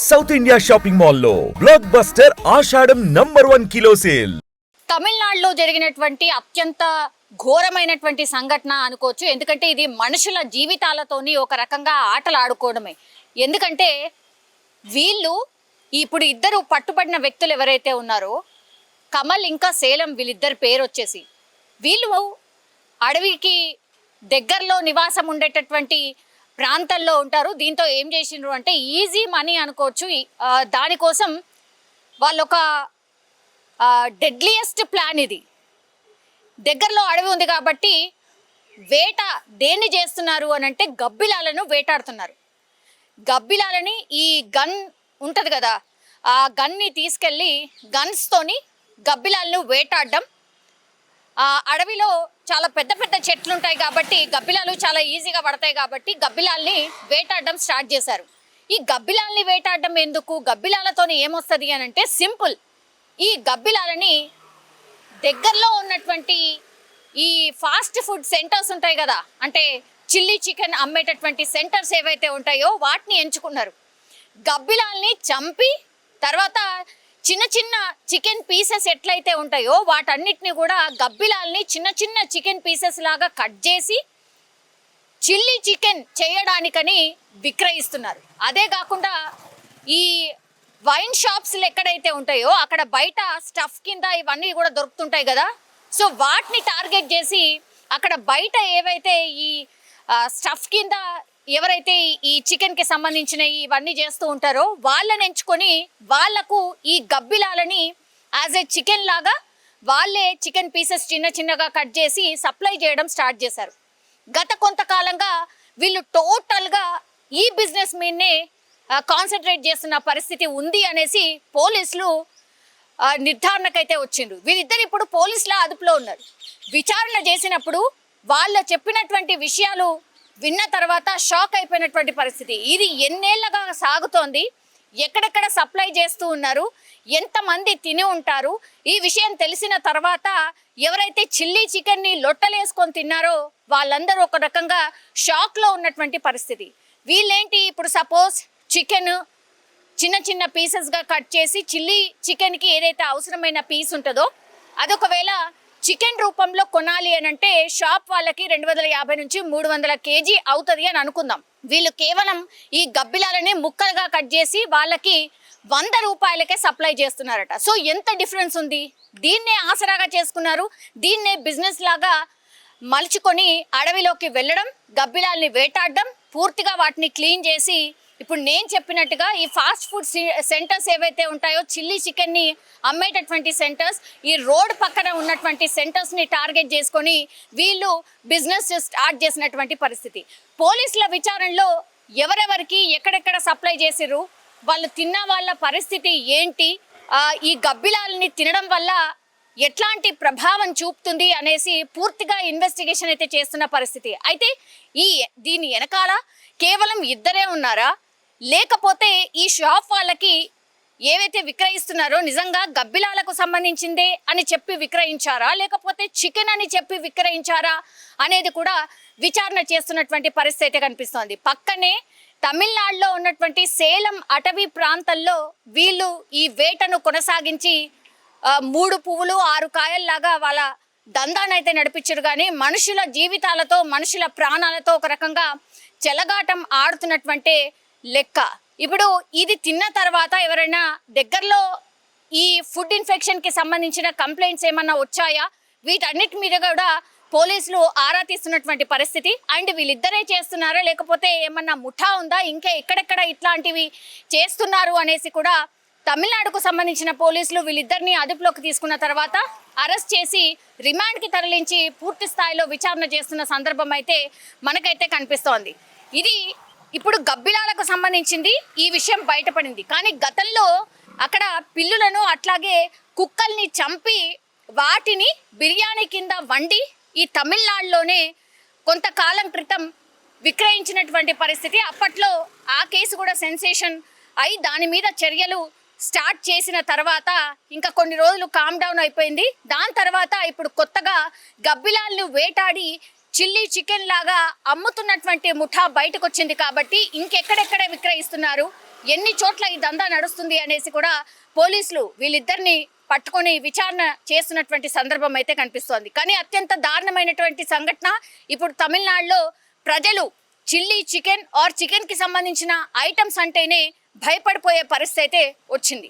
South India shopping మాల్లో block buster ఆషాఢం #1 kilo sale. తమిళనాడులో జరిగినటువంటి అత్యంత ఘోరమైనటువంటి సంఘటన అనుకోవచ్చు. ఎందుకంటే ఇది మనుషుల జీవితాలతోని ఒక రకంగా ఆటలు ఆడుకోవడమే. ఎందుకంటే వీళ్ళు ఇప్పుడు ఇద్దరు పట్టుబడిన వ్యక్తులు ఎవరైతే ఉన్నారో కమల్ ఇంకా సేలం, వీళ్ళిద్దరి పేరు వచ్చేసి వీళ్ళు అడవికి దగ్గరలో నివాసం ఉండేటటువంటి ప్రాంతాల్లో ఉంటారు. దీంతో ఏం చేసిండ్రు అంటే ఈజీ మనీ అనుకోవచ్చు. దానికోసం వాళ్ళు ఒక డెడ్లియెస్ట్ ప్లాన్ ఇది. దగ్గరలో అడవి ఉంది కాబట్టి వేట దేన్ని చేస్తున్నారు అని అంటే గబ్బిలాలను వేటాడుతున్నారు. గబ్బిలాలని ఈ గన్ ఉంటుంది కదా, ఆ గన్ని తీసుకెళ్ళి గన్స్తోని గబ్బిలాలను వేటాడడం. అడవిలో చాలా పెద్ద పెద్ద చెట్లు ఉంటాయి కాబట్టి గబ్బిలాలు చాలా ఈజీగా పడతాయి కాబట్టి గబ్బిలాల్ని వేటాడడం స్టార్ట్ చేశారు. ఈ గబ్బిలాల్ని వేటాడడం ఎందుకు, గబ్బిలాలతోని ఏమొస్తుంది అని అంటే సింపుల్. ఈ గబ్బిలాలని దగ్గరలో ఉన్నటువంటి ఈ ఫాస్ట్ ఫుడ్ సెంటర్స్ ఉంటాయి కదా, అంటే చిల్లీ చికెన్ అమ్మేటటువంటి సెంటర్స్ ఏవైతే ఉంటాయో వాటిని ఎంచుకున్నారు. గబ్బిలాల్ని చంపి తర్వాత చిన్న చిన్న చికెన్ పీసెస్ ఎట్లయితే ఉంటాయో వాటన్నిటిని కూడా గబ్బిలాల్ని చిన్న చిన్న చికెన్ పీసెస్ లాగా కట్ చేసి చిల్లీ చికెన్ చేయడానికని విక్రయిస్తున్నారు. అదే కాకుండా ఈ వైన్ షాప్స్ ఎక్కడైతే ఉంటాయో అక్కడ బయట స్టఫ్ కింద ఇవన్నీ కూడా దొరుకుతుంటాయి కదా, సో వాటిని టార్గెట్ చేసి అక్కడ బయట ఏవైతే ఈ స్టఫ్ కింద ఎవరైతే ఈ చికెన్కి సంబంధించిన ఇవన్నీ చేస్తూ ఉంటారో వాళ్ళని ఎంచుకొని వాళ్లకు ఈ గబ్బిలాలని యాజ్ ఏ చికెన్ లాగా వాళ్ళే చికెన్ పీసెస్ చిన్న చిన్నగా కట్ చేసి సప్లై చేయడం స్టార్ట్ చేశారు. గత కొంతకాలంగా వీళ్ళు టోటల్గా ఈ బిజినెస్ మీదనే కాన్సన్ట్రేట్ చేస్తున్న పరిస్థితి ఉంది అనేసి పోలీసులు నిర్ధారణకైతే వచ్చిండ్రు. వీళ్ళిద్దరు ఇప్పుడు పోలీసుల అదుపులో ఉన్నారు. విచారణ చేసినప్పుడు వాళ్ళ చెప్పినటువంటి విషయాలు విన్న తర్వాత షాక్ అయిపోయినటువంటి పరిస్థితి. ఇది ఎన్నేళ్లగా సాగుతోంది, ఎక్కడెక్కడ సప్లై చేస్తూ ఉన్నారు, ఎంతమంది తిని ఉంటారు, ఈ విషయం తెలిసిన తర్వాత ఎవరైతే చిల్లీ చికెన్ని లొట్టలేసుకొని తిన్నారో వాళ్ళందరూ ఒక రకంగా షాక్లో ఉన్నటువంటి పరిస్థితి. వీళ్ళేంటి ఇప్పుడు సపోజ్ చికెన్ చిన్న చిన్న పీసెస్గా కట్ చేసి చిల్లీ చికెన్కి ఏదైతే అవసరమైన పీస్ ఉంటుందో అదొకవేళ చికెన్ రూపంలో కొనాలి అని అంటే షాప్ వాళ్ళకి 250 నుంచి 300 కేజీ అవుతుంది అని అనుకుందాం. వీళ్ళు కేవలం ఈ గబ్బిలాలని ముక్కలుగా కట్ చేసి వాళ్ళకి 100 రూపాయలకే సప్లై చేస్తున్నారట. సో ఎంత డిఫరెన్స్ ఉంది. దీన్నే ఆసరాగా చేసుకున్నారు, దీన్నే బిజినెస్ లాగా మలుచుకొని అడవిలోకి వెళ్ళడం, గబ్బిలాల్ని వేటాడడం, పూర్తిగా వాటిని క్లీన్ చేసి ఇప్పుడు నేను చెప్పినట్టుగా ఈ ఫాస్ట్ ఫుడ్ సెంటర్స్ ఏవైతే ఉంటాయో చిల్లీ చికెన్ని అమ్మేటటువంటి సెంటర్స్, ఈ రోడ్ పక్కన ఉన్నటువంటి సెంటర్స్ని టార్గెట్ చేసుకొని వీళ్ళు బిజినెస్ స్టార్ట్ చేసినటువంటి పరిస్థితి. పోలీసుల విచారణలో ఎవరెవరికి ఎక్కడెక్కడ సప్లై చేసిర్రు, వాళ్ళు తిన్న వాళ్ళ పరిస్థితి ఏంటి, ఈ గబ్బిలాలని తినడం వల్ల ఎట్లాంటి ప్రభావం చూపుతుంది అనేసి పూర్తిగా ఇన్వెస్టిగేషన్ అయితే చేస్తున్న పరిస్థితి. అయితే దీని వెనకాల కేవలం ఇద్దరే ఉన్నారా, లేకపోతే ఈ షాప్ వాళ్ళకి ఏవైతే విక్రయిస్తున్నారో నిజంగా గబ్బిలాలకు సంబంధించిందే అని చెప్పి విక్రయించారా, లేకపోతే చికెన్ అని చెప్పి విక్రయించారా అనేది కూడా విచారణ చేస్తున్నటువంటి పరిస్థితి అయితే కనిపిస్తోంది. పక్కనే తమిళనాడులో ఉన్నటువంటి సేలం అటవీ ప్రాంతాల్లో వీళ్ళు ఈ వేటను కొనసాగించి 3 పువ్వులు 6 కాయల్లాగా వాళ్ళ దందానైతే నడిపించారు. కానీ మనుషుల జీవితాలతో మనుషుల ప్రాణాలతో ఒక రకంగా చెలగాటం ఆడుతున్నటువంటి లెక్క. ఇప్పుడు ఇది తిన్న తర్వాత ఎవరైనా దగ్గరలో ఈ ఫుడ్ ఇన్ఫెక్షన్కి సంబంధించిన కంప్లైంట్స్ ఏమన్నా వచ్చాయా, వీటన్నిటి మీద కూడా పోలీసులు ఆరా తీస్తున్నటువంటి పరిస్థితి. అండ్ వీళ్ళిద్దరే చేస్తున్నారా, లేకపోతే ఏమన్నా ముఠా ఉందా, ఇంకా ఎక్కడెక్కడ ఇట్లాంటివి చేస్తున్నారు అనేసి కూడా తమిళనాడుకు సంబంధించిన పోలీసులు వీళ్ళిద్దరిని అదుపులోకి తీసుకున్న తర్వాత అరెస్ట్ చేసి రిమాండ్కి తరలించి పూర్తి స్థాయిలో విచారణ చేస్తున్న సందర్భం అయితే మనకైతే కనిపిస్తోంది. ఇది ఇప్పుడు గబ్బిలాలకు సంబంధించింది ఈ విషయం బయటపడింది. కానీ గతంలో అక్కడ పిల్లులను అట్లాగే కుక్కల్ని చంపి వాటిని బిర్యానీ కింద వండి ఈ తమిళనాడులోనే కొంతకాలం క్రితం విక్రయించినటువంటి పరిస్థితి. అప్పట్లో ఆ కేసు కూడా సెన్సేషన్ అయి దాని మీద చర్యలు స్టార్ట్ చేసిన తర్వాత ఇంకా కొన్ని రోజులు కామ్ డౌన్ అయిపోయింది. దాని తర్వాత ఇప్పుడు కొత్తగా గబ్బిలాలను వేటాడి చిల్లీ చికెన్ లాగా అమ్ముతున్నటువంటి ముఠా బయటకు వచ్చింది. కాబట్టి ఇంకెక్కడెక్కడ విక్రయిస్తున్నారు, ఎన్ని చోట్ల ఈ దందా నడుస్తుంది అనేసి కూడా పోలీసులు వీళ్ళిద్దరిని పట్టుకొని విచారణ చేస్తున్నటువంటి సందర్భం అయితే కనిపిస్తోంది. కానీ అత్యంత దారుణమైనటువంటి సంఘటన ఇప్పుడు తమిళనాడులో ప్రజలు చిల్లీ చికెన్ ఆర్ చికెన్కి సంబంధించిన ఐటమ్స్ అంటేనే భయపడిపోయే పరిస్థితి అయితే వచ్చింది.